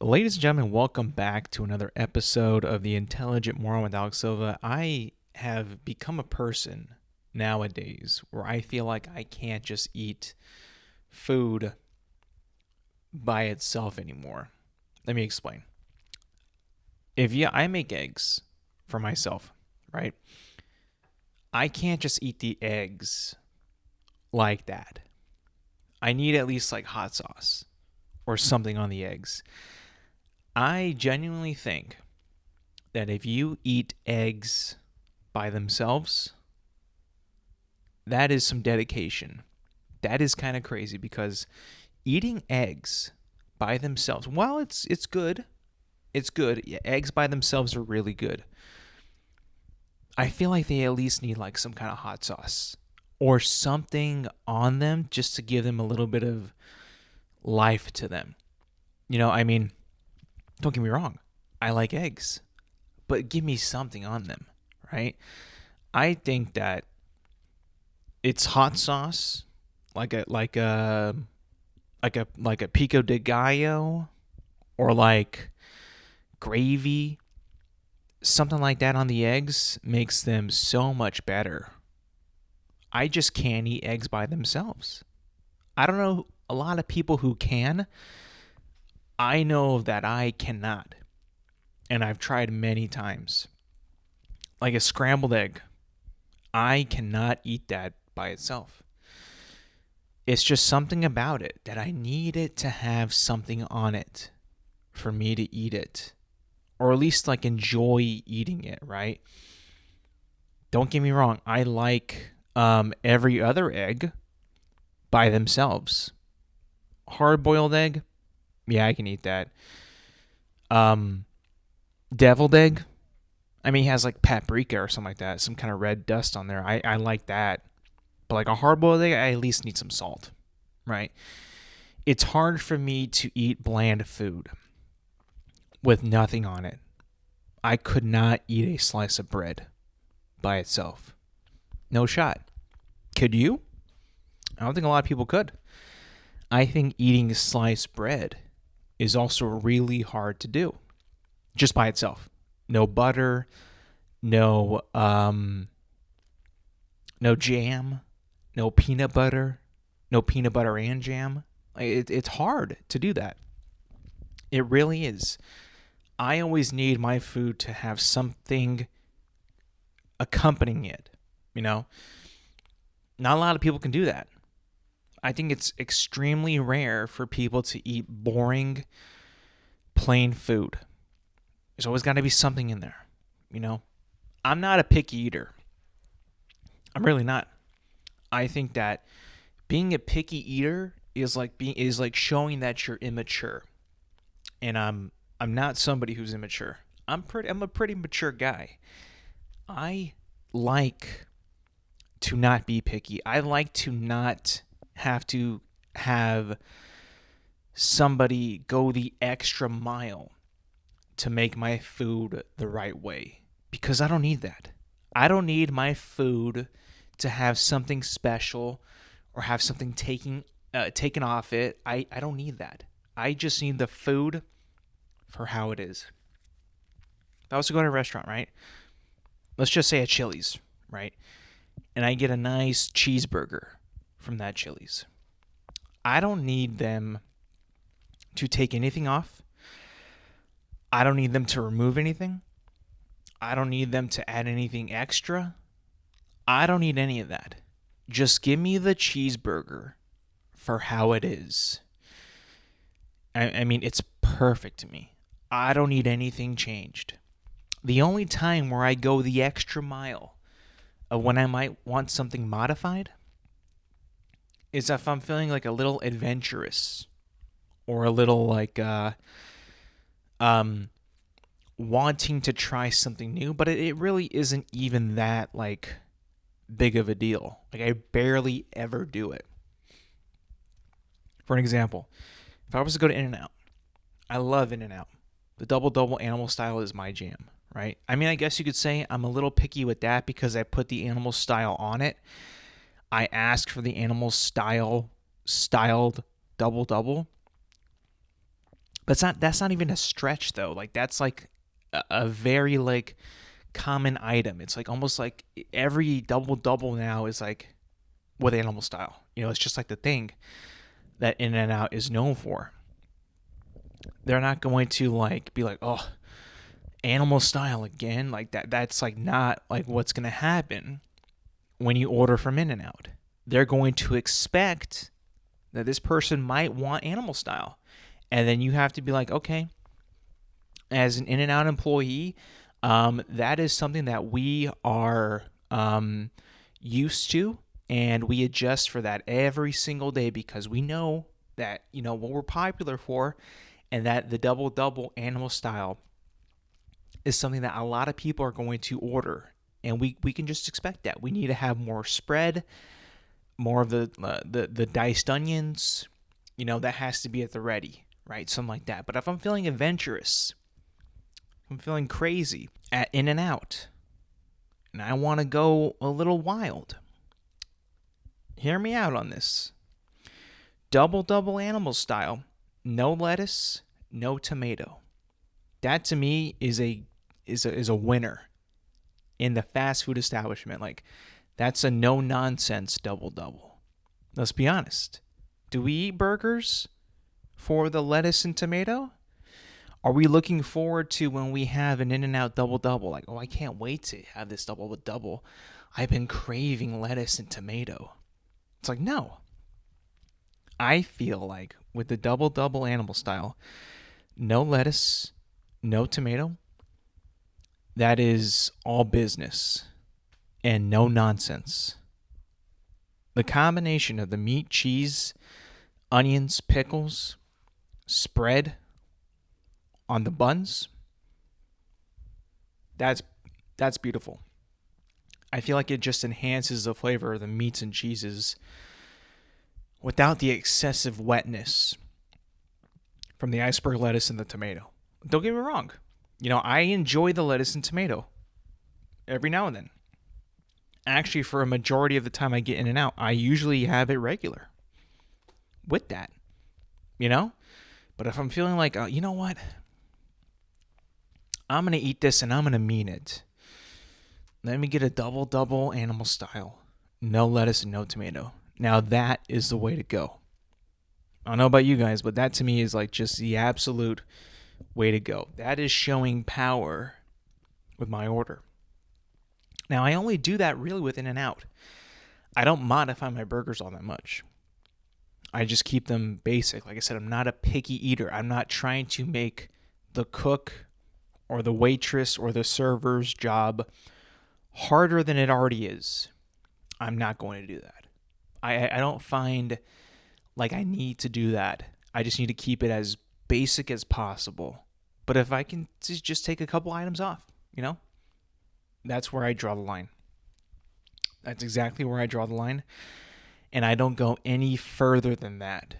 Ladies and gentlemen, welcome back to another episode of the Intelligent Moron with Silva. I have become a person nowadays where I feel like I can't just eat food by itself anymore. Let me explain. I make eggs for myself, right? I can't just eat the eggs like that. I need at least like hot sauce or something on the eggs. I genuinely think that if you eat eggs by themselves, that is some dedication. That is kind of crazy because eating eggs by themselves, while it's good, it's good. Yeah, eggs by themselves are really good. I feel like they at least need like some kind of hot sauce or something on them just to give them a little bit of life to them. I mean, don't get me wrong. I like eggs, but give me something on them, right? I think that it's hot sauce, like a pico de gallo, or like gravy, something like that on the eggs makes them so much better. I just can't eat eggs by themselves. I don't know a lot of people who can. I know that I cannot, and I've tried many times. Like a scrambled egg, I cannot eat that by itself. It's just something about it that I need it to have something on it for me to eat it, or at least like enjoy eating it, right? Don't get me wrong, I like every other egg by themselves. Hard boiled egg, yeah, I can eat that. Um, Deviled egg, I mean, it has like paprika or something like that, some kind of red dust on there. I like that. But like a hard boiled egg, I at least need some salt, right? It's hard for me to eat bland food with nothing on it. I could not eat a slice of bread by itself. No shot. Could you? I don't think a lot of people could. I think eating sliced bread is also really hard to do just by itself. No butter, no no jam, no peanut butter, no peanut butter and jam. It's hard to do that. It really is. I always need my food to have something accompanying it, you know? Not a lot of people can do that. I think it's extremely rare for people to eat boring, plain food. There's always got to be something in there, you know? I'm not a picky eater. I'm really not. I think that being a picky eater is like showing that you're immature. And I'm not somebody who's immature. I'm a pretty mature guy. I like to not be picky. I like to not have to have somebody go the extra mile to make my food the right way because I don't need that. I don't need my food to have something special or have something taken off it. I don't need that. I just need the food for how it is. If I was to go to a restaurant, right? Let's just say a Chili's, right? And I get a nice cheeseburger from that Chili's. I don't need them to take anything off. I don't need them to remove anything. I don't need them to add anything extra. I don't need any of that. Just give me the cheeseburger for how it is. I mean, it's perfect to me. I don't need anything changed. The only time where I go the extra mile of when I might want something modified is if I'm feeling like a little adventurous or a little like um wanting to try something new, but it really isn't even that like big of a deal. Like I barely ever do it. For an example, if I was to go to In-N-Out, I love In-N-Out. The double double animal style is my jam, right? I mean, I guess you could say I'm a little picky with that because I put the animal style on it. I asked for the animal styled double double, But that's not even a stretch though. Like that's like a very like common item. It's like almost like every double double now is like with animal style. It's just like the thing that In and Out is known for. They're not going to like be like, oh, animal style again. Like that's like not like what's gonna happen when you order from In and Out. They're going to expect that this person might want animal style. And then you have to be like, okay, as an In and Out employee, that is something that we are used to, and we adjust for that every single day because we know that, what we're popular for, and that the double double animal style is something that a lot of people are going to order. And we can just expect that. We need to have more spread, more of the diced onions, that has to be at the ready, right? Something like that. But if I'm feeling adventurous, I'm feeling crazy at In and Out, and I want to go a little wild, hear me out on this. Double double animal style, no lettuce, no tomato. That to me is a winner in the fast food establishment. Like, that's a no nonsense double double. Let's be honest. Do we eat burgers for the lettuce and tomato? Are we looking forward to when we have an In and Out double double? Like, oh, I can't wait to have this double double. I've been craving lettuce and tomato. It's like, no. I feel like with the double double animal style, no lettuce, no tomato, that is all business and no nonsense. The combination of the meat, cheese, onions, pickles, spread on the buns, that's beautiful. I feel like it just enhances the flavor of the meats and cheeses without the excessive wetness from the iceberg lettuce and the tomato. Don't get me wrong. I enjoy the lettuce and tomato every now and then. Actually, for a majority of the time I get In and Out, I usually have it regular with that. But if I'm feeling like, you know what? I'm going to eat this and I'm going to mean it. Let me get a double double animal style. No lettuce and no tomato. Now that is the way to go. I don't know about you guys, but that to me is like just the absolute way to go. That is showing power with my order. Now, I only do that really with In and Out. I don't modify my burgers all that much. I just keep them basic. Like I said, I'm not a picky eater. I'm not trying to make the cook or the waitress or the server's job harder than it already is. I'm not going to do that. I don't find like I need to do that. I just need to keep it as basic as possible. But if I can just take a couple items off, that's where I draw the line. That's exactly where I draw the line. And I don't go any further than that.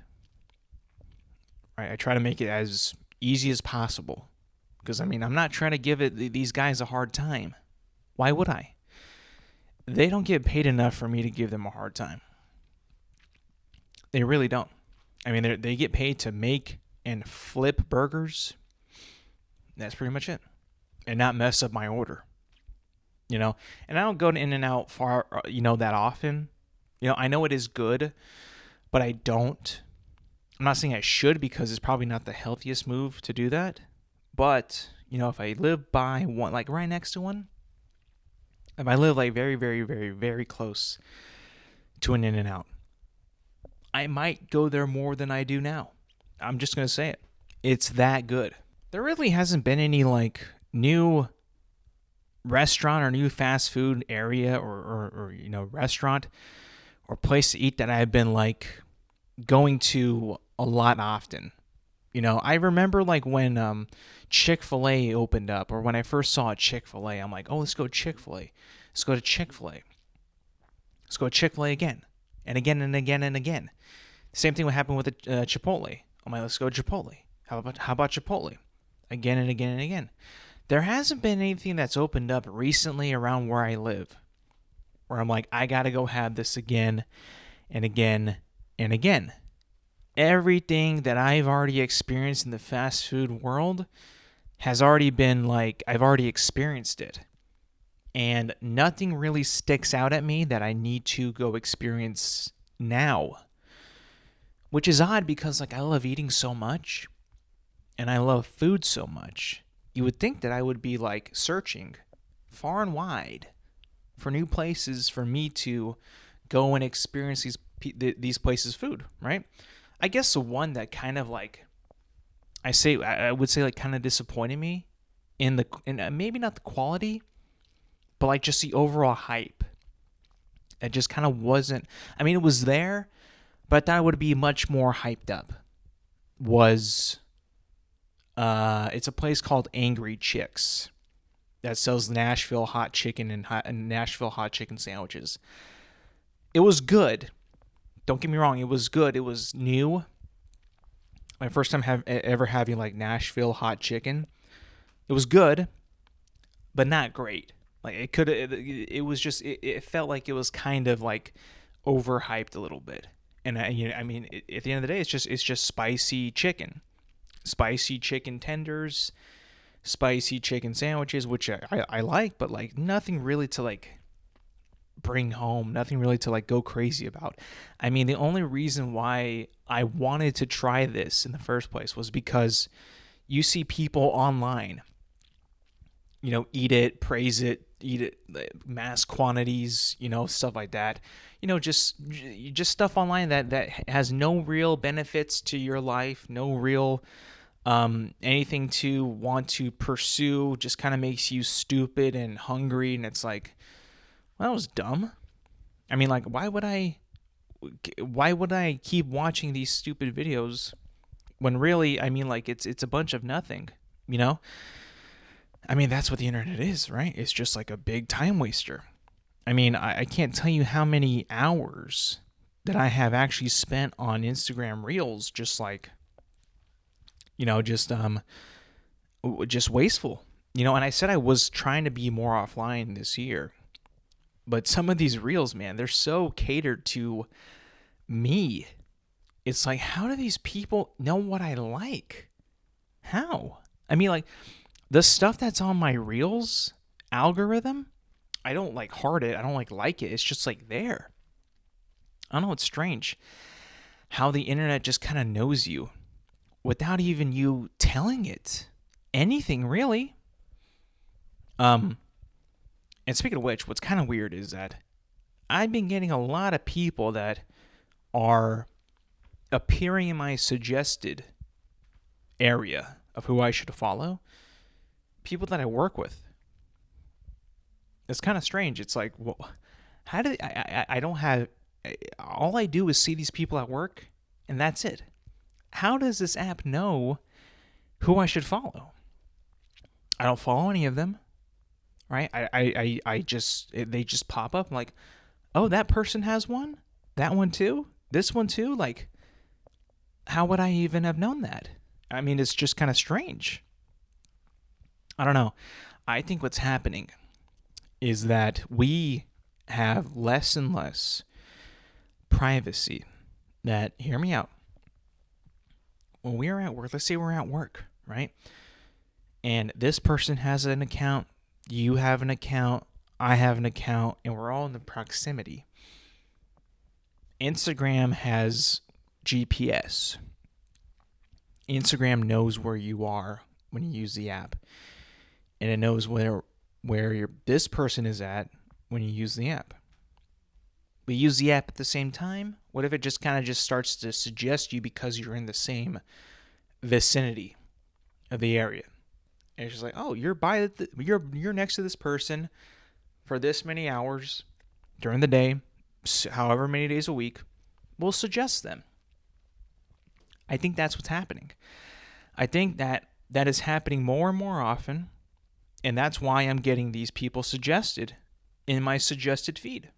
Right? I try to make it as easy as possible. Because, I'm not trying to give these guys a hard time. Why would I? They don't get paid enough for me to give them a hard time. They really don't. They get paid to make and flip burgers. That's pretty much it. And not mess up my order. And I don't go to In and Out far, that often. I know it is good, but I don't. I'm not saying I should because it's probably not the healthiest move to do that. But, if I live by one, like right next to one, if I live like very, very, very, very close to an In and Out, I might go there more than I do now. I'm just going to say it. It's that good. There really hasn't been any like new restaurant or new fast food area or restaurant or place to eat that I've been like going to a lot often. I remember like when Chick-fil-A opened up, or when I first saw Chick-fil-A, I'm like, oh, let's go Chick-fil-A. Let's go to Chick-fil-A. Let's go to Chick-fil-A again and again and again and again. Same thing would happen with Chipotle. I'm like, let's go Chipotle. How about Chipotle? Again and again and again. There hasn't been anything that's opened up recently around where I live where I'm like, I got to go have this again and again and again. everything that I've already experienced in the fast food world has already been like, I've already experienced it. And nothing really sticks out at me that I need to go experience now. Which is odd because like I love eating so much and I love food so much. You would think that I would be like searching far and wide for new places for me to go and experience these places' food, right? I guess the one that kind of like I would say like kind of disappointed me in maybe not the quality, but like just the overall hype. It just kind of wasn't. I mean, it was there, but I thought it would be much more hyped up. Was it's a place called Angry Chicks that sells Nashville hot chicken and Nashville hot chicken sandwiches. It was good. Don't get me wrong. It was good. It was new. My first time ever having like Nashville hot chicken. It was good, but not great. Like it was just, it felt like it was kind of like overhyped a little bit. And at the end of the day, it's just spicy chicken tenders, spicy chicken sandwiches, which I like, but like nothing really to like bring home, nothing really to like go crazy about. I mean, the only reason why I wanted to try this in the first place was because you see people online, eat it, praise it, eat it, mass quantities, stuff like that. Just stuff online that has no real benefits to your life, no real anything to want to pursue, just kind of makes you stupid and hungry. And it's like, well, that was dumb. I mean, like, why would I keep watching these stupid videos when really, I mean, like, it's a bunch of nothing, I mean, that's what the internet is, right? It's just like a big time waster. I mean, I can't tell you how many hours that I have actually spent on Instagram Reels, just like, just wasteful. And I said I was trying to be more offline this year, but some of these Reels, man, they're so catered to me. It's like, how do these people know what I like? How? I mean, like, the stuff that's on my Reels algorithm, I don't like heart it. I don't like it. It's just like there. I don't know. It's strange how the internet just kind of knows you without even you telling it anything, really. And speaking of which, what's kind of weird is that I've been getting a lot of people that are appearing in my suggested area of who I should follow. People that I work with. It's kind of strange. It's like, well, how do I don't have, all I do is see these people at work, and that's it. How does this app know who I should follow? I don't follow any of them, right? I just, they just pop up. I'm like, oh, that person has one? That one too? This one too? Like, how would I even have known that? I mean, it's just kind of strange. I don't know. I think what's happening is that we have less and less privacy. That, hear me out. When we're at work, let's say we're at work, right? And this person has an account, you have an account, I have an account, and we're all in the proximity. Instagram has GPS. Instagram knows where you are when you use the app. And it knows where this person is at when you use the app. We use the app at the same time. What if it just kind of just starts to suggest you because you're in the same vicinity of the area? And it's just like, oh, you're you're next to this person for this many hours during the day, however many days a week. We'll suggest them. I think that's what's happening. I think that is happening more and more often. And that's why I'm getting these people suggested in my suggested feed.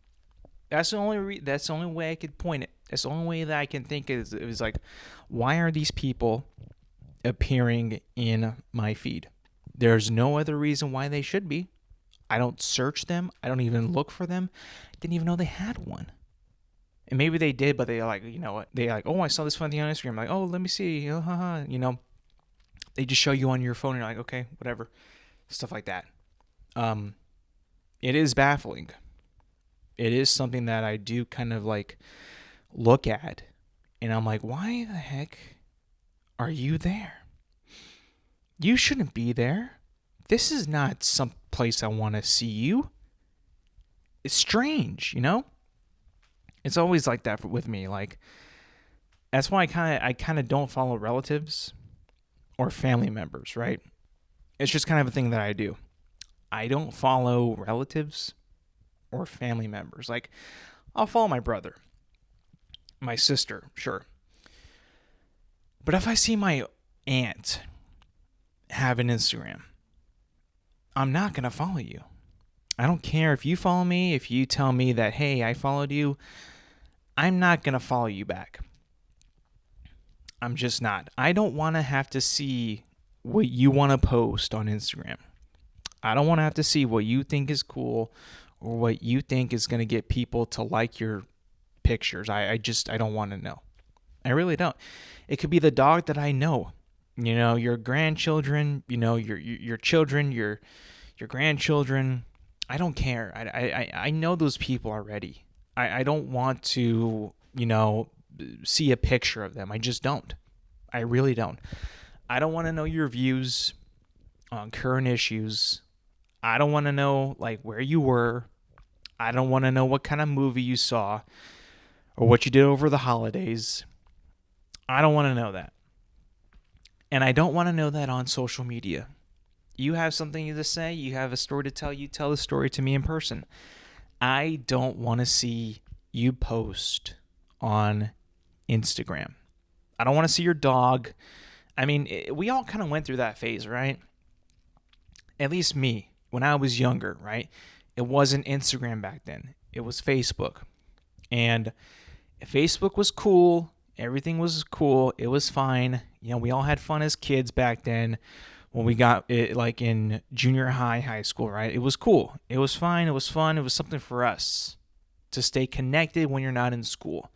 That's the only way I could point it. That's the only way that I can think is like, why are these people appearing in my feed? There's no other reason why they should be. I don't search them. I don't even look for them. I didn't even know they had one. And maybe they did, but they like, you know what? They like, oh, I saw this funny thing on Instagram. Like, oh, let me see. Oh, haha. You know, they just show you on your phone. And you're like, okay, whatever. Stuff like that. It is baffling. It is something that I do kind of like look at, and I'm like, why the heck are you there? You shouldn't be there. This is not some place I want to see you. It's strange, you know? It's always like that with me. Like, that's why I kind of don't follow relatives or family members, right? It's just kind of a thing that I do. I don't follow relatives or family members. Like, I'll follow my brother, my sister, sure. But if I see my aunt have an Instagram, I'm not going to follow you. I don't care if you follow me, if you tell me that, hey, I followed you, I'm not going to follow you back. I'm just not. I don't want to have to see what you want to post on Instagram. I don't want to have to see what you think is cool or what you think is going to get people to like your pictures. I don't want to know. I really don't. It could be the dog that I know. You know, your grandchildren, you know, your children, your grandchildren. I don't care. I know those people already. I don't want to, you know, see a picture of them. I just don't. I really don't. I don't want to know your views on current issues. I don't want to know like where you were. I don't want to know what kind of movie you saw or what you did over the holidays. I don't want to know that. And I don't want to know that on social media. You have something to say, you have a story to tell, you tell the story to me in person. I don't want to see you post on Instagram. I don't want to see your dog. I mean, we all kind of went through that phase, right? At least me, when I was younger, right? It wasn't Instagram back then. It was Facebook. And Facebook was cool. Everything was cool. It was fine. You know, we all had fun as kids back then when we got it, like in junior high, high school, right? It was cool. It was fine. It was fun. It was something for us to stay connected when you're not in school.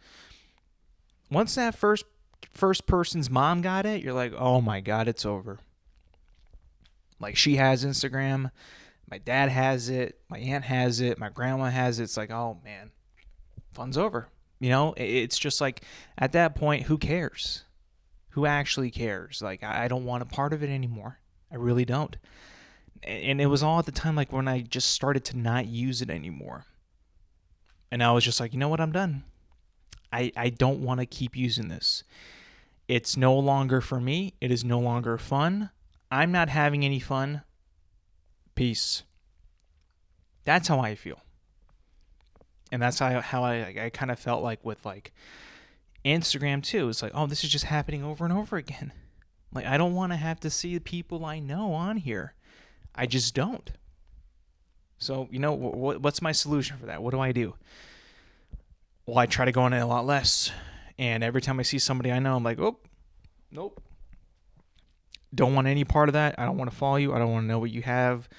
Once that first person's mom got it, you're like, oh my God, it's over. Like, she has Instagram. My dad has it. My aunt has it. My grandma has it. It's like, oh man, fun's over. You know, it's just like at that point, who cares? Who actually cares? Like, I don't want a part of it anymore. I really don't. And it was all at the time, like when I just started to not use it anymore. And I was just like, you know what? I'm done. I don't want to keep using this. It's no longer for me. It is no longer fun. I'm not having any fun. Peace. That's how I feel. And that's how I kind of felt like with like Instagram too. It's like, oh, this is just happening over and over again. Like, I don't want to have to see the people I know on here. I just don't. So, you know, what's my solution for that? What do I do? Well, I try to go on it a lot less. And every time I see somebody I know, I'm like, oh, nope. Don't want any part of that. I don't want to follow you. I don't want to know what you have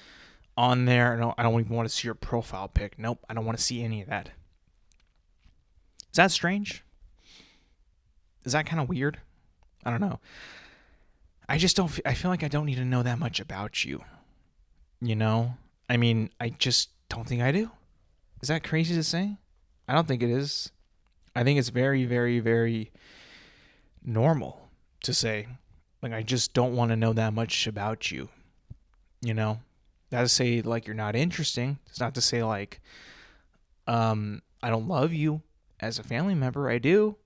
on there. I don't even want to see your profile pic. Nope. I don't want to see any of that. Is that strange? Is that kind of weird? I don't know. I just don't. I feel like I don't need to know that much about you. You know? I mean, I just don't think I do. Is that crazy to say? I don't think it is. I think it's very, very, very normal to say. Like, I just don't want to know that much about you. You know? Not to say, like, you're not interesting. It's not to say, like, I don't love you as a family member. I do.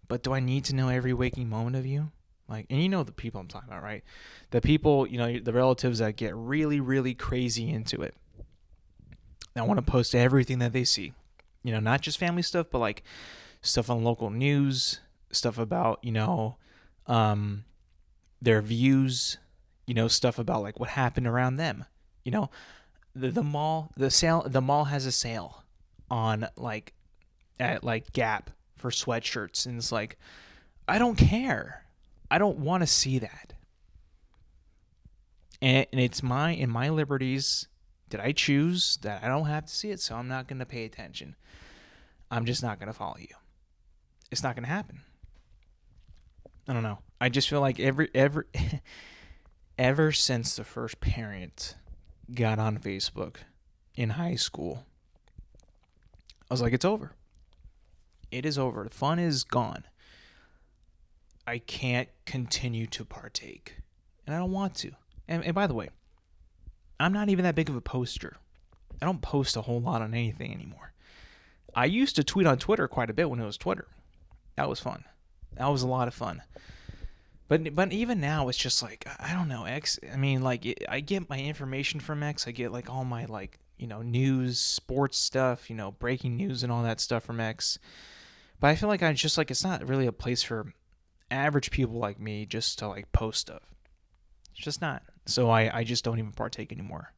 But do I need to know every waking moment of you? Like, and you know the people I'm talking about, right? The people, you know, the relatives that get really, really crazy into it. That want to post everything that they see. You know, not just family stuff, but like stuff on local news, stuff about, you know, their views, you know, stuff about like what happened around them. You know, the mall has a sale on like at like Gap for sweatshirts, and it's like, I don't care. I don't want to see that. And it's in my liberties that I choose that I don't have to see it, so I'm not going to pay attention. I'm just not going to follow you. It's not going to happen. I don't know. I just feel like ever since the first parent got on Facebook in high school, I was like, it's over. It is over. The fun is gone. I can't continue to partake. And I don't want to. And by the way, I'm not even that big of a poster. I don't post a whole lot on anything anymore. I used to tweet on Twitter quite a bit when it was Twitter. That was fun. That was a lot of fun. But even now, it's just like, I don't know, X. I mean, like, I get my information from X. I get, like, all my, like, news, sports stuff, breaking news and all that stuff from X. But I feel like it's not really a place for average people like me just to, like, post stuff. It's just not. So I just don't even partake anymore.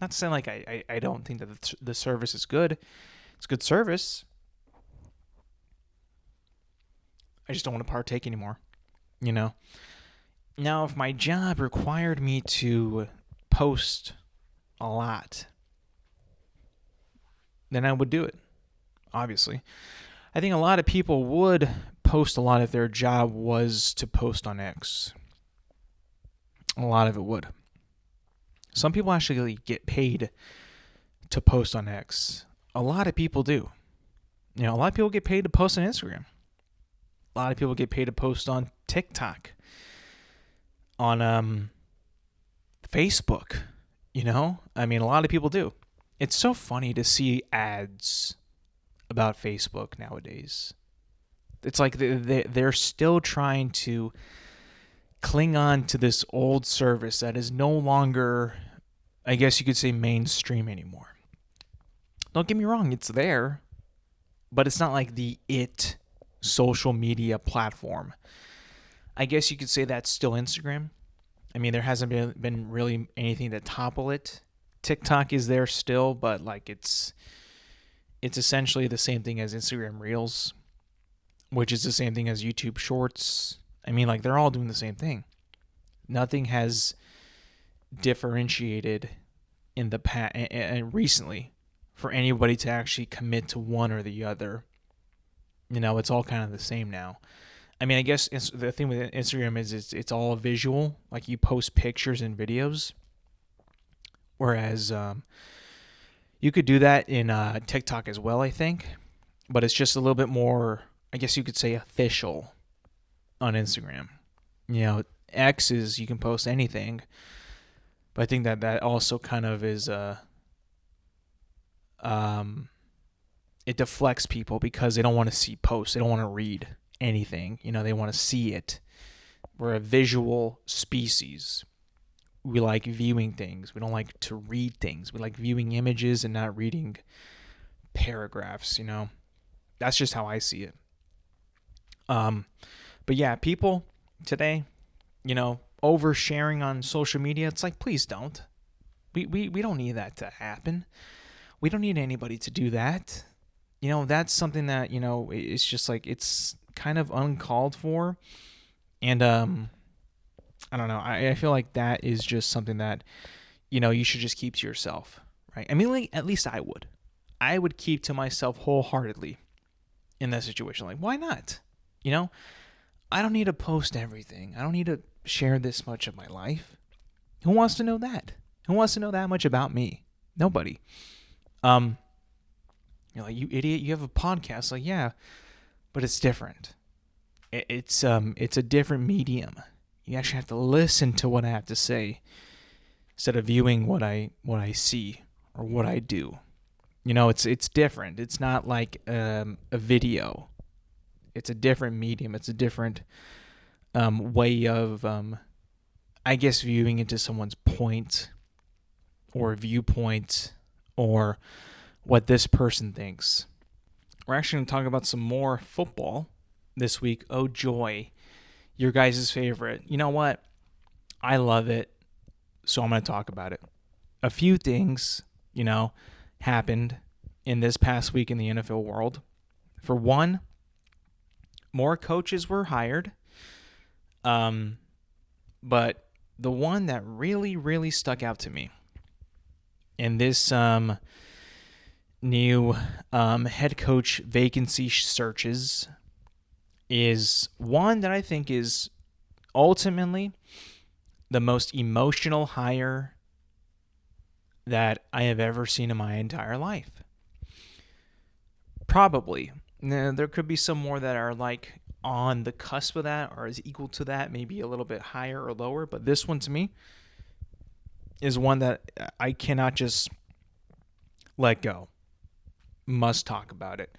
Not to say, like, I don't think that the service is good. It's good service. I just don't want to partake anymore. Now, if my job required me to post a lot, then I would do it, obviously. I think a lot of people would post a lot if their job was to post on X. A lot of it would. Some people actually get paid to post on X. A lot of people do. A lot of people get paid to post on Instagram. A lot of people get paid to post on TikTok, on Facebook. I mean, a lot of people do. It's so funny to see ads about Facebook nowadays. It's like they're still trying to cling on to this old service that is no longer, I guess you could say, mainstream anymore. Don't get me wrong, it's there, but it's not like the social media platform. I guess you could say that's still Instagram. I mean, there hasn't been really anything to topple it. TikTok is there still, but like it's essentially the same thing as Instagram Reels, which is the same thing as YouTube Shorts. I mean, like, they're all doing the same thing. Nothing has differentiated in the past and recently for anybody to actually commit to one or the other. It's all kind of the same now. I mean, I guess the thing with Instagram is it's all visual. Like, you post pictures and videos. Whereas you could do that in TikTok as well, I think. But it's just a little bit more, I guess you could say, official on Instagram. X is you can post anything. But I think that also kind of is it deflects people because they don't want to see posts. They don't want to read anything. They want to see it. We're a visual species. We like viewing things. We don't like to read things. We like viewing images and not reading paragraphs, That's just how I see it. But yeah, people today, oversharing on social media, it's like, please don't. We don't need that to happen. We don't need anybody to do that. That's something that, it's just like, it's kind of uncalled for. And I don't know. I feel like that is just something that, you should just keep to yourself, right? I mean, like, at least I would. I would keep to myself wholeheartedly in that situation. Like, why not? I don't need to post everything. I don't need to share this much of my life. Who wants to know that? Who wants to know that much about me? Nobody. You're like, you idiot, you have a podcast. Like, yeah, but it's different. It's a different medium. You actually have to listen to what I have to say instead of viewing what I see or what I do. It's different. It's not like a video. It's a different medium. It's a different way of, I guess, viewing into someone's point or viewpoint or what this person thinks. We're actually going to talk about some more football this week. Oh, joy. Your guys' favorite. You know what? I love it, so I'm going to talk about it. A few things, happened in this past week in the NFL world. For one, more coaches were hired. But the one that really, really stuck out to me in this new head coach vacancy searches is one that I think is ultimately the most emotional hire that I have ever seen in my entire life. Probably. Now, there could be some more that are like on the cusp of that or is equal to that, maybe a little bit higher or lower. But this one to me is one that I cannot just let go. Must talk about it.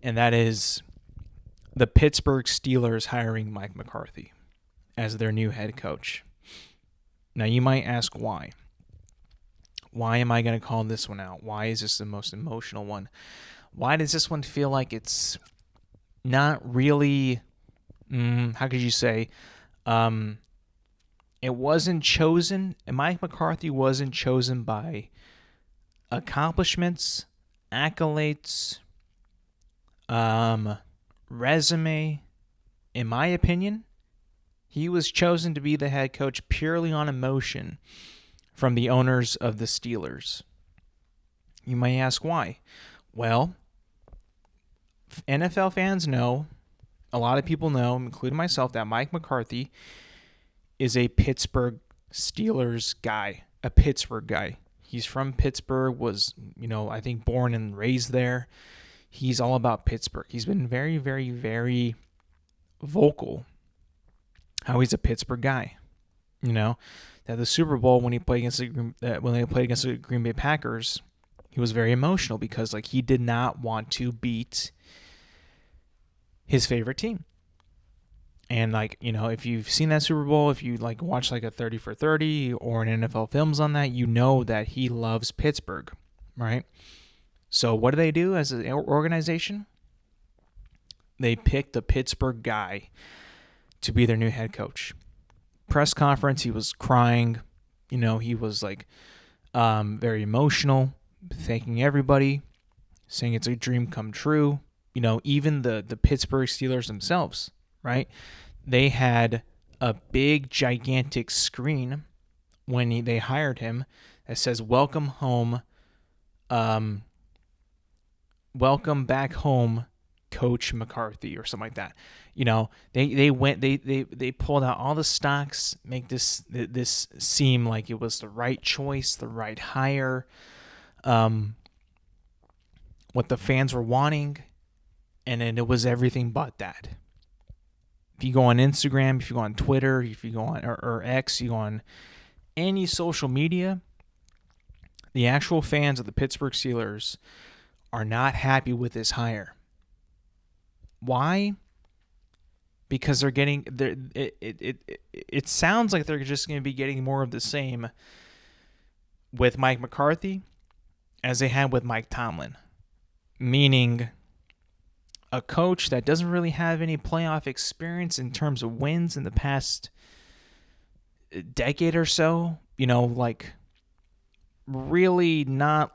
And that is the Pittsburgh Steelers hiring Mike McCarthy as their new head coach. Now, you might ask why. Why am I going to call this one out? Why is this the most emotional one? Why does this one feel like it's not really, how could you say, it wasn't chosen, and Mike McCarthy wasn't chosen by accomplishments, accolades, resume. In my opinion, he was chosen to be the head coach purely on emotion from the owners of the Steelers. You may ask why. Well, NFL fans know, a lot of people know, including myself, that Mike McCarthy is a Pittsburgh Steelers guy, a Pittsburgh guy. He's from Pittsburgh, was, I think born and raised there. He's all about Pittsburgh. He's been very, very, very vocal how he's a Pittsburgh guy. That the Super Bowl when they played against the Green Bay Packers, he was very emotional because he did not want to beat his favorite team. And if you've seen that Super Bowl, if you watch a 30 for 30 or an NFL Films on that, you know that he loves Pittsburgh, right? So what do they do as an organization? They picked the Pittsburgh guy to be their new head coach. Press conference, he was crying. He was very emotional, thanking everybody, saying it's a dream come true. Even the Pittsburgh Steelers themselves, right? They had a big, gigantic screen when they hired him that says, "Welcome home, welcome back home, Coach McCarthy," or something like that. They pulled out all the stocks, make this seem like it was the right choice, the right hire, what the fans were wanting, and then it was everything but that. If you go on Instagram, if you go on Twitter, if you go on or X, you go on any social media, the actual fans of the Pittsburgh Steelers are not happy with this hire. Why? Because they're getting it sounds like they're just going to be getting more of the same with Mike McCarthy as they had with Mike Tomlin, meaning a coach that doesn't really have any playoff experience in terms of wins in the past decade or so. Really not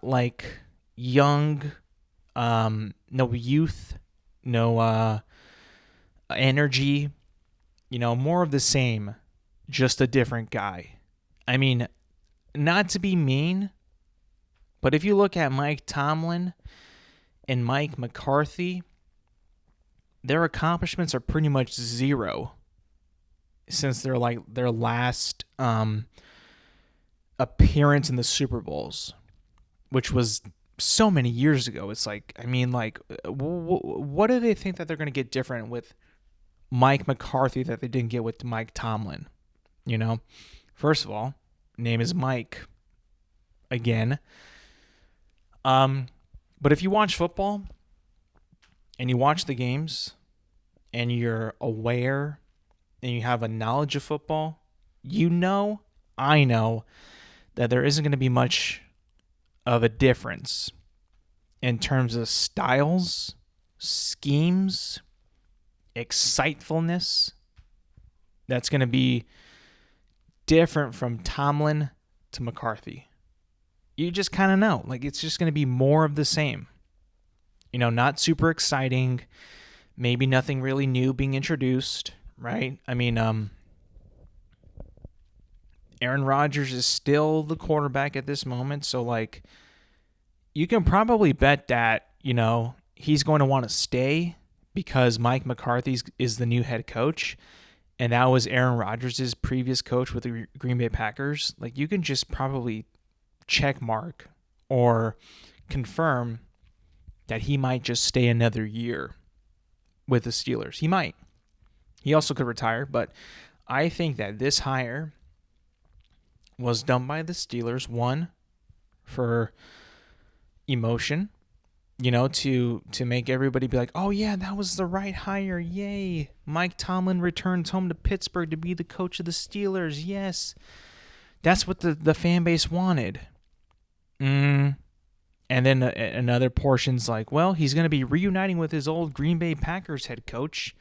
young, no youth, no energy, more of the same, just a different guy. I mean, not to be mean, but if you look at Mike Tomlin and Mike McCarthy, their accomplishments are pretty much zero since their last appearance in the Super Bowls, which was so many years ago. It's what do they think that they're going to get different with Mike McCarthy that they didn't get with Mike Tomlin? First of all, name is Mike again. But if you watch football and you watch the games and you're aware and you have a knowledge of football, I know that there isn't going to be much of a difference in terms of styles, schemes, excitefulness. That's going to be different from Tomlin to McCarthy. You just kind of know. It's just going to be more of the same. Not super exciting. Maybe nothing really new being introduced, right? I mean, Aaron Rodgers is still the quarterback at this moment. So, you can probably bet that, he's going to want to stay because Mike McCarthy is the new head coach, and that was Aaron Rodgers' previous coach with the Green Bay Packers, like you can just probably check mark or confirm that he might just stay another year with the Steelers. He might. He also could retire, but I think that this hire was done by the Steelers, one, for emotion, to make everybody be like, oh yeah, that was the right hire. Yay. Mike Tomlin returns home to Pittsburgh to be the coach of the Steelers. Yes. That's what the fan base wanted. And then another portion's like, well, he's going to be reuniting with his old Green Bay Packers head coach.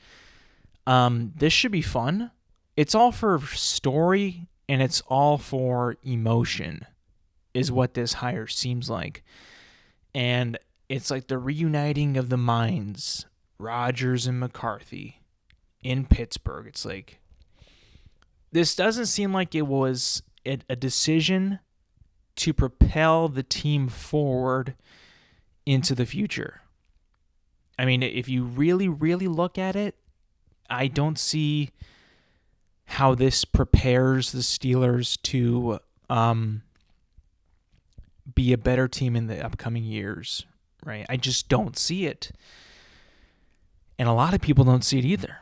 This should be fun. It's all for story and it's all for emotion is what this hire seems like. And it's like the reuniting of the minds, Rodgers and McCarthy in Pittsburgh. It's like, this doesn't seem like it was a decision to propel the team forward into the future. I mean, if you really, really look at it, I don't see how this prepares the Steelers to be a better team in the upcoming years, right? I just don't see it. And a lot of people don't see it either.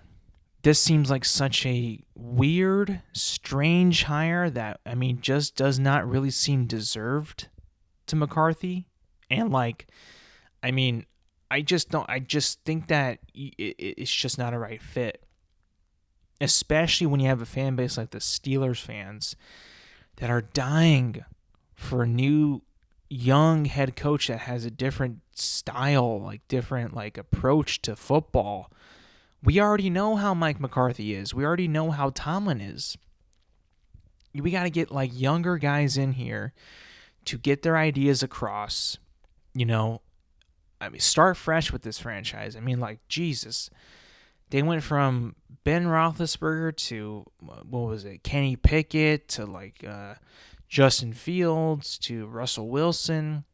This seems like such a weird, strange hire that, I mean, just does not really seem deserved to McCarthy. And I just think that it's just not a right fit. Especially when you have a fan base like the Steelers fans that are dying for a new young head coach that has a different style, different approach to football. We already know how Mike McCarthy is. We already know how Tomlin is. We got to get younger guys in here to get their ideas across. Start fresh with this franchise. Jesus. They went from Ben Roethlisberger to, Kenny Pickett to Justin Fields to Russell Wilson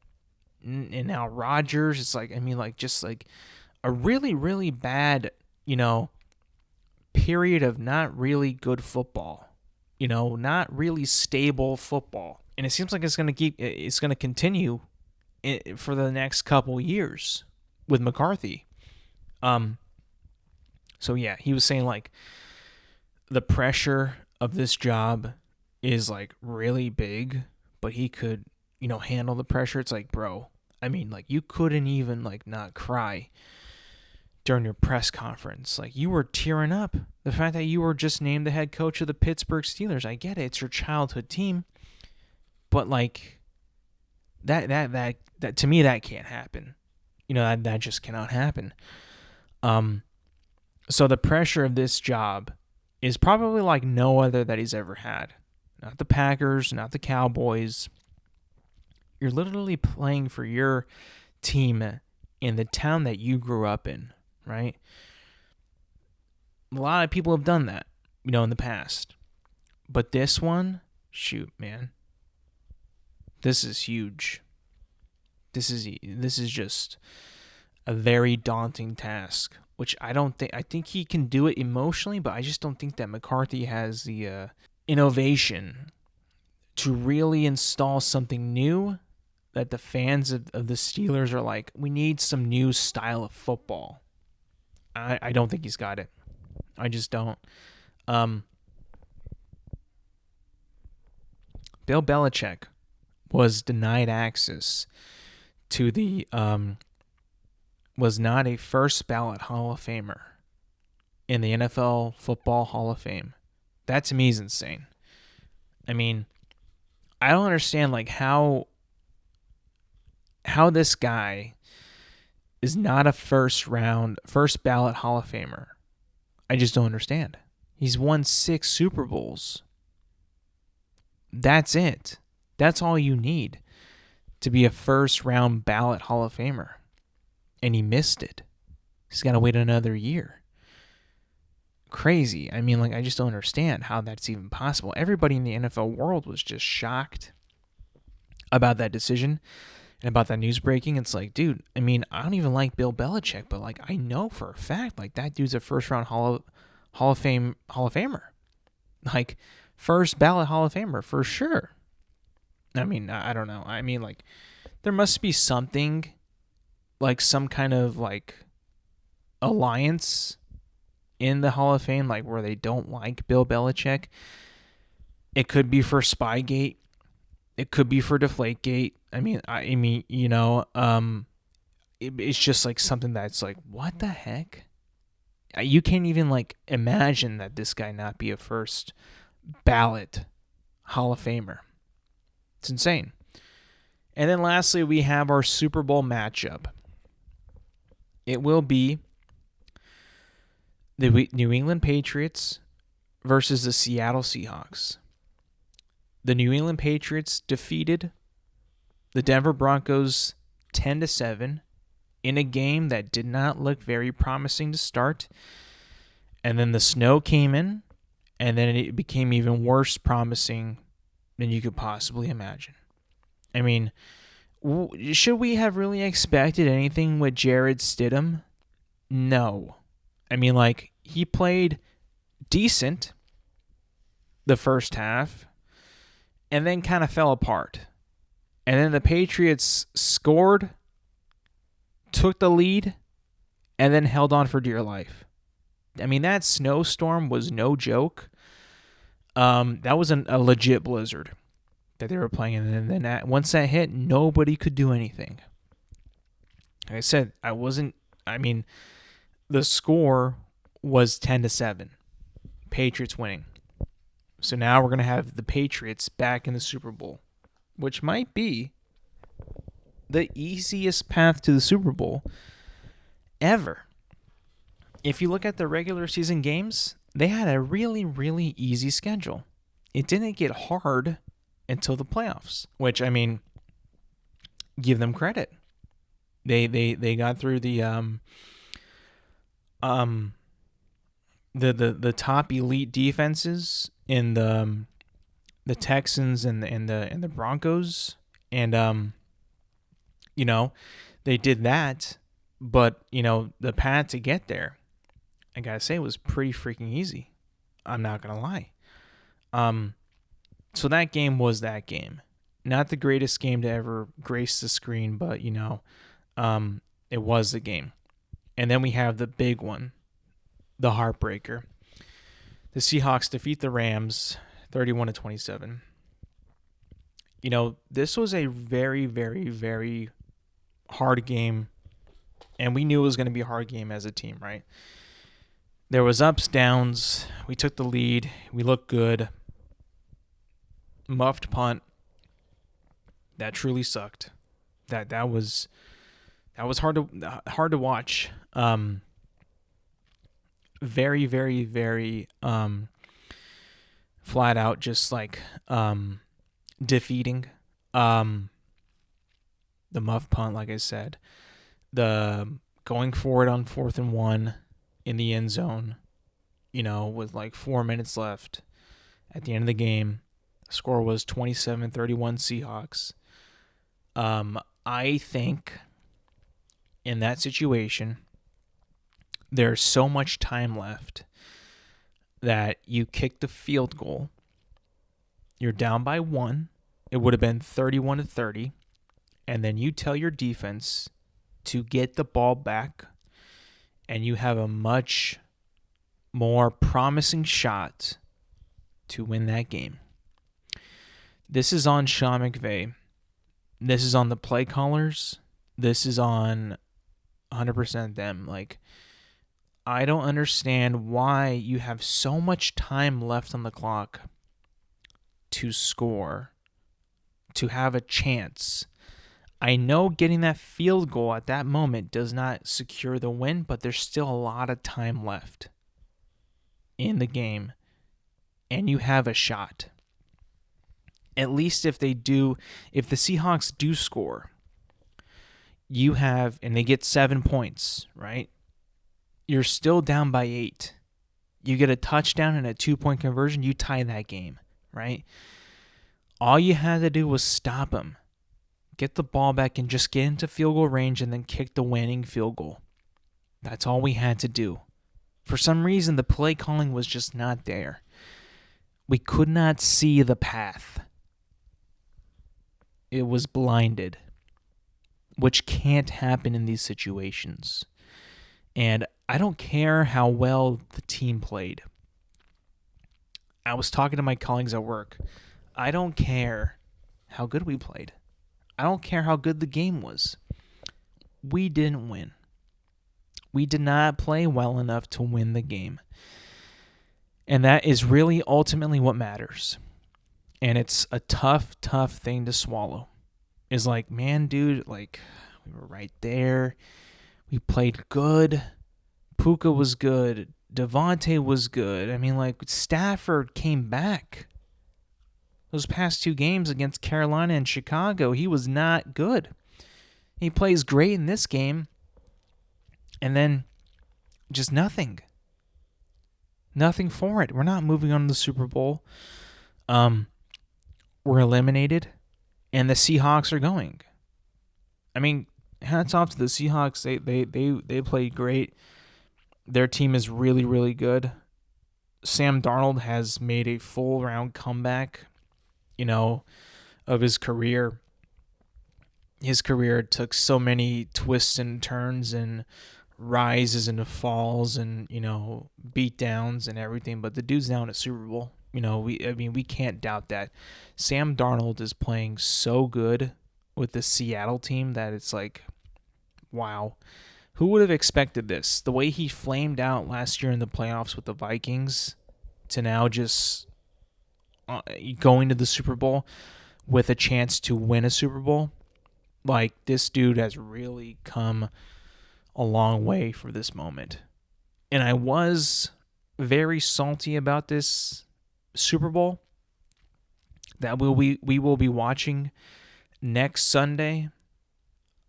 and now Rodgers. It's a really, really bad, period of not really good football, not really stable football. And it seems like it's going to continue for the next couple years with McCarthy. So yeah, he was saying the pressure of this job is really big, but he could, handle the pressure. It's bro, you couldn't even not cry during your press conference. You were tearing up. The fact that you were just named the head coach of the Pittsburgh Steelers, I get it. It's your childhood team. But that to me, that can't happen. That just cannot happen. So the pressure of this job is probably like no other that he's ever had. Not the Packers, not the Cowboys. You're literally playing for your team in the town that you grew up in, right? A lot of people have done that, in the past. But this one, shoot, man. This is huge. This is just a very daunting task, which I think he can do it emotionally, but I just don't think that McCarthy has the innovation to really install something new that the fans of the Steelers are like, we need some new style of football. I don't think he's got it. I just don't. Bill Belichick was denied access to the was not a first ballot Hall of Famer in the NFL Football Hall of Fame. That to me is insane. I don't understand how this guy is not a first ballot Hall of Famer. I just don't understand. He's won 6 Super Bowls. That's it. That's all you need to be a first round ballot Hall of Famer. And he missed it. He's got to wait another year. Crazy. I just don't understand how that's even possible. Everybody in the NFL world was just shocked about that decision. And about that news breaking, it's like, dude, I mean, I don't even like Bill Belichick, but like I know for a fact, like that dude's a first round Hall of Famer. Like first ballot Hall of Famer for sure. I mean, I don't know. I mean, like there must be something, like some kind of like alliance in the Hall of Fame, like where they don't like Bill Belichick. It could be for Spygate. It could be for Deflategate. I mean, it's just like something that's like, what the heck? You can't even like imagine that this guy not be a first ballot Hall of Famer. It's insane. And then lastly, we have our Super Bowl matchup. It will be the New England Patriots versus the Seattle Seahawks. The New England Patriots defeated the Denver Broncos 10-7 in a game that did not look very promising to start. And then the snow came in, and then it became even worse promising than you could possibly imagine. I mean, should we have really expected anything with Jared Stidham? No. I mean, like, he played decent the first half and then kind of fell apart. And then the Patriots scored, took the lead, and then held on for dear life. I mean, that snowstorm was no joke. That was a legit blizzard that they were playing. And then once that hit, nobody could do anything. Like I said, the score was 10-7. Patriots winning. So now we're going to have the Patriots back in the Super Bowl, which might be the easiest path to the Super Bowl ever. If you look at the regular season games, they had a really, really easy schedule. It didn't get hard until the playoffs, which, I mean, give them credit. They got through the top elite defenses in the Texans and the Broncos, and they did that, but the path to get there, I gotta say, was pretty freaking easy. I'm not gonna lie. So that game was that game. Not the greatest game to ever grace the screen, but it was the game. And then we have the big one, the heartbreaker. The Seahawks defeat the Rams 31-27. This was a very, very, very hard game, and we knew it was going to be a hard game as a team, right? There was ups, downs. We took the lead. We looked good. Muffed punt. That truly sucked. That was hard to watch. Very, very, very flat out, just like defeating. The muff punt, like I said, the going for it on 4th and 1 in the end zone, with like 4 minutes left at the end of the game. The score was 27-31 Seahawks. I think in that situation, there's so much time left that you kick the field goal. You're down by 1. It would have been 31-30. And then you tell your defense to get the ball back, and you have a much more promising shot to win that game. This is on Sean McVay. This is on the play callers. This is on 100% them. Like, I don't understand why you have so much time left on the clock to score, to have a chance. I know getting that field goal at that moment does not secure the win, but there's still a lot of time left in the game, and you have a shot. At least if the Seahawks do score, and they get 7 points, right? You're still down by 8. You get a touchdown and a 2-point conversion, you tie that game, right? All you had to do was stop them. get the ball back and just get into field goal range and then kick the winning field goal. That's all we had to do. For some reason, the play calling was just not there. We could not see the path. It was blinded, which can't happen in these situations. And I don't care how well the team played. I was talking to my colleagues at work. I don't care how good we played. I don't care how good the game was. We didn't win. We did not play well enough to win the game. And that is really ultimately what matters. And it's a tough, tough thing to swallow. It's like, man, dude, like, we were right there. We played good. Puka was good. Devontae was good. I mean, like, Stafford came back. Those past 2 games against Carolina and Chicago, he was not good. He plays great in this game. And then just nothing. Nothing for it. We're not moving on to the Super Bowl. We're eliminated. And the Seahawks are going. I mean, hats off to the Seahawks. They played great. Their team is really, really good. Sam Darnold has made a full round comeback, of his career. His career took so many twists and turns and rises and falls and, beat downs and everything. But the dude's now in a Super Bowl. We can't doubt that. Sam Darnold is playing so good with the Seattle team that it's like, wow. Who would have expected this? The way he flamed out last year in the playoffs with the Vikings to now just going to the Super Bowl with a chance to win a Super Bowl. Like, this dude has really come a long way for this moment. And I was very salty about this Super Bowl that we will be watching next Sunday.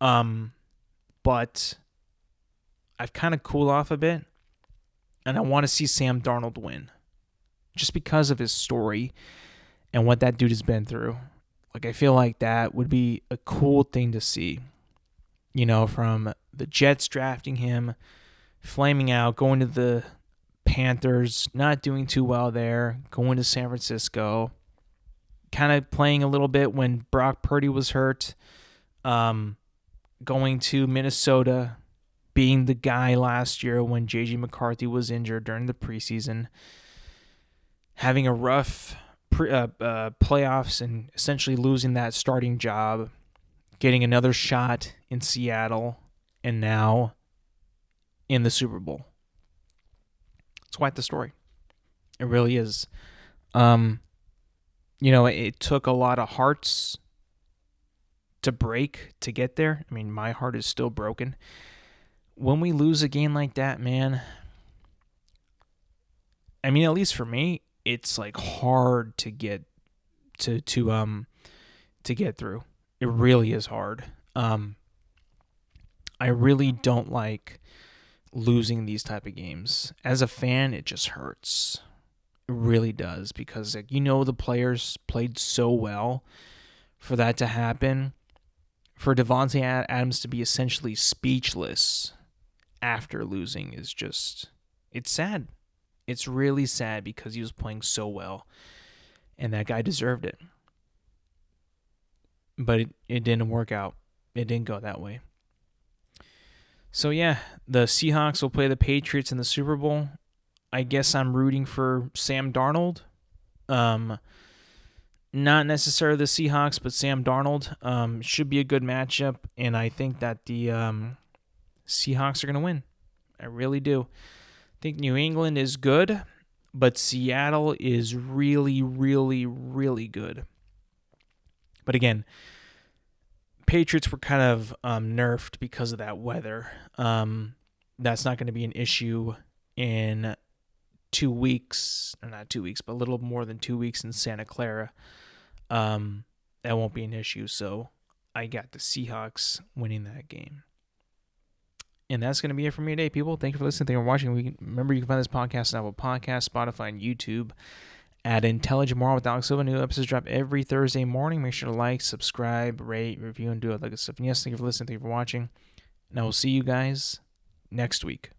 But I've kind of cooled off a bit, and I want to see Sam Darnold win just because of his story and what that dude has been through. Like, I feel like that would be a cool thing to see, from the Jets drafting him, flaming out, going to the Panthers, not doing too well there, going to San Francisco, kind of playing a little bit when Brock Purdy was hurt, going to Minnesota, being the guy last year when J.J. McCarthy was injured during the preseason, having a rough playoffs and essentially losing that starting job, getting another shot in Seattle, and now in the Super Bowl. It's quite the story. It really is. It took a lot of hearts to break to get there. I mean, my heart is still broken. When we lose a game like that, man, I mean, at least for me, it's like hard to get to get through. It really is hard. I really don't like losing these type of games. As a fan, it just hurts. It really does, because the players played so well for that to happen. For Devontae Adams to be essentially speechless after losing is just, it's sad. It's really sad because he was playing so well, and that guy deserved it. But it didn't work out. It didn't go that way. So yeah, the Seahawks will play the Patriots in the Super Bowl. I guess I'm rooting for Sam Darnold. Not necessarily the Seahawks, but Sam Darnold. Should be a good matchup, and I think that the Seahawks are going to win. I really do. I think New England is good, but Seattle is really, really, really good. But again, Patriots were kind of nerfed because of that weather. That's not going to be an issue in 2 weeks, or not 2 weeks, but a little more than 2 weeks in Santa Clara. That won't be an issue, so I got the Seahawks winning that game. And that's going to be it for me today, people. Thank you for listening. Thank you for watching. Remember, you can find this podcast on Apple Podcasts, Spotify, and YouTube at Intelligent Moron with Alex Silva. New episodes drop every Thursday morning. Make sure to like, subscribe, rate, review, and do all that good stuff. And yes, thank you for listening. Thank you for watching. And I will see you guys next week.